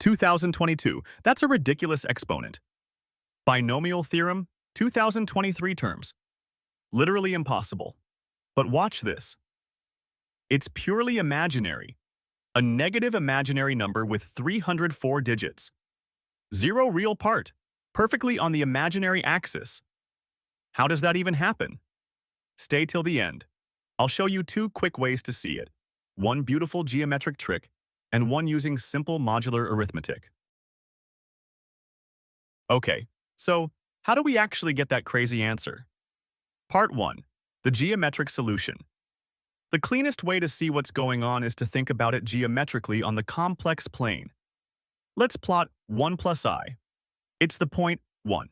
2022. That's a ridiculous exponent. Binomial theorem, 2023 terms. Literally impossible. But watch this. It's purely imaginary. A negative imaginary number with 304 digits. Zero real part. Perfectly on the imaginary axis. How does that even happen? Stay till the end. I'll show you two quick ways to see it. One beautiful geometric trick, and one using simple modular arithmetic. Okay, so how do we actually get that crazy answer? Part 1. The geometric solution. The cleanest way to see what's going on is to think about it geometrically on the complex plane. Let's plot 1 plus I. It's the point 1.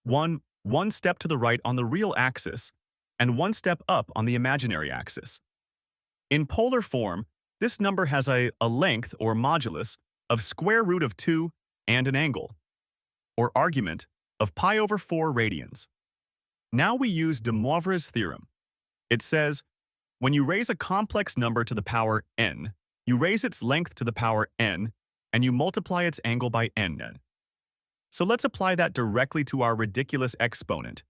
One step to the right on the real axis, and one step up on the imaginary axis. In polar form, this number has a length or modulus of square root of 2 and an angle, or argument, of pi over 4 radians. Now we use de Moivre's theorem. It says, when you raise a complex number to the power n, you raise its length to the power n, and you multiply its angle by n. So let's apply that directly to our ridiculous exponent.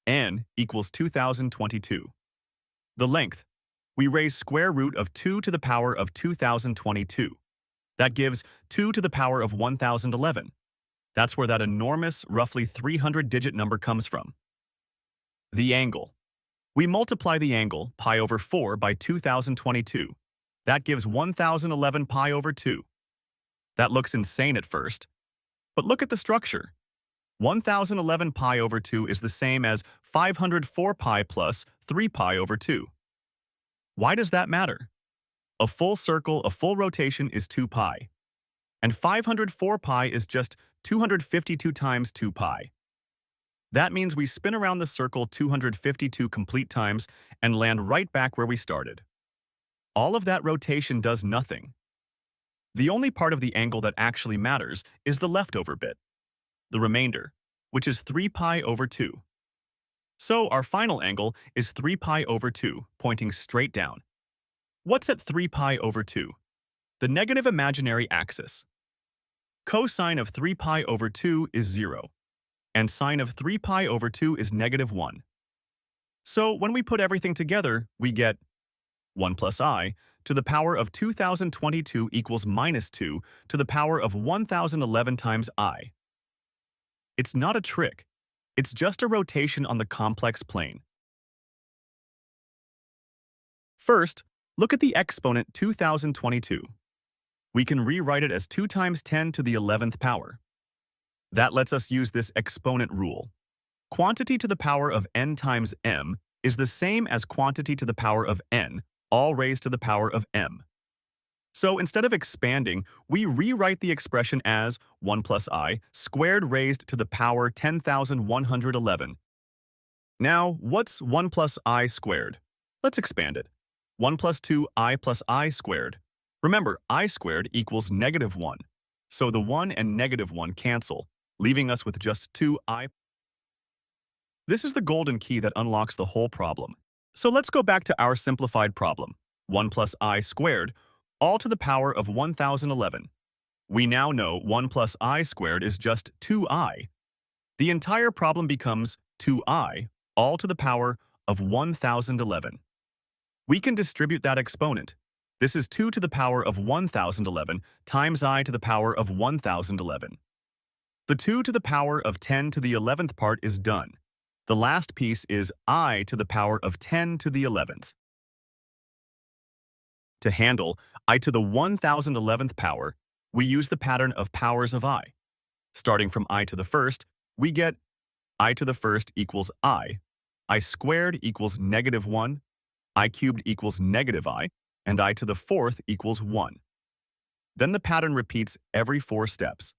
N equals 2022. The length. We raise square root of 2 to the power of 2022. That gives 2 to the power of 1011. That's where that enormous, roughly 300-digit number comes from. The angle. We multiply the angle, pi over 4, by 2022. That gives 1011 pi over 2. That looks insane at first. But look at the structure. 1011 pi over 2 is the same as 504 pi plus 3 pi over 2. Why does that matter? A full circle, a full rotation is 2 pi. And 504 pi is just 252 times 2 pi. That means we spin around the circle 252 complete times and land right back where we started. All of that rotation does nothing. The only part of the angle that actually matters is the leftover bit, the remainder, which is 3 pi over 2. So our final angle is 3 pi over 2, pointing straight down. What's at 3 pi over 2? The negative imaginary axis. Cosine of 3 pi over 2 is 0, and sine of 3 pi over 2 is negative 1. So when we put everything together, we get 1 plus I to the power of 2022 equals minus 2 to the power of 1011 times I. It's not a trick. It's just a rotation on the complex plane. First, look at the exponent 2022. We can rewrite it as 2 times 10 to the 11th power. That lets us use this exponent rule. Quantity to the power of n times m is the same as quantity to the power of n, all raised to the power of m. So instead of expanding, we rewrite the expression as 1 plus I squared raised to the power 10,111. Now, what's 1 plus I squared? Let's expand it. 1 plus 2i plus I squared. Remember, I squared equals negative 1. So the 1 and negative 1 cancel, leaving us with just 2i. This is the golden key that unlocks the whole problem. So let's go back to our simplified problem. 1 plus I squared, all to the power of 1011. We now know 1 plus I squared is just 2i. The entire problem becomes 2i, all to the power of 1011. We can distribute that exponent. This is 2 to the power of 1011 times I to the power of 1011. The 2 to the power of 10 to the 11th part is done. The last piece is I to the power of 10 to the 11th. To handle I to the 1011th power, we use the pattern of powers of I. Starting from I to the first, we get I to the first equals I squared equals negative 1, I cubed equals negative I, and I to the fourth equals 1. Then the pattern repeats every 4 steps.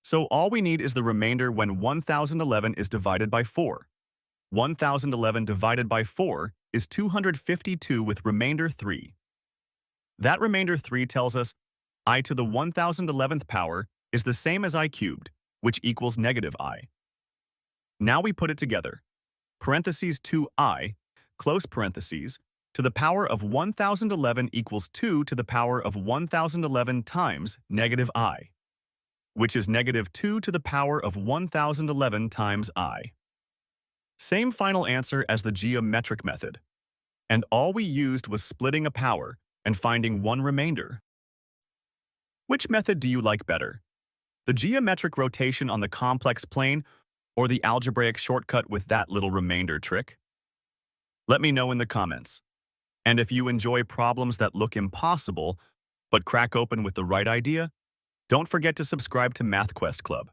So all we need is the remainder when 1011 is divided by 4. 1011 divided by 4 is 252 with remainder 3. That remainder 3 tells us I to the 1011th power is the same as I cubed, which equals negative I. Now we put it together. Parentheses 2i, close parentheses, to the power of 1011 equals 2 to the power of 1011 times negative I. which is negative 2 to the power of 1011 times I. Same final answer as the geometric method, and all we used was splitting a power and finding one remainder. Which method do you like better? The geometric rotation on the complex plane or the algebraic shortcut with that little remainder trick? Let me know in the comments. And if you enjoy problems that look impossible but crack open with the right idea, don't forget to subscribe to MathQuest Club.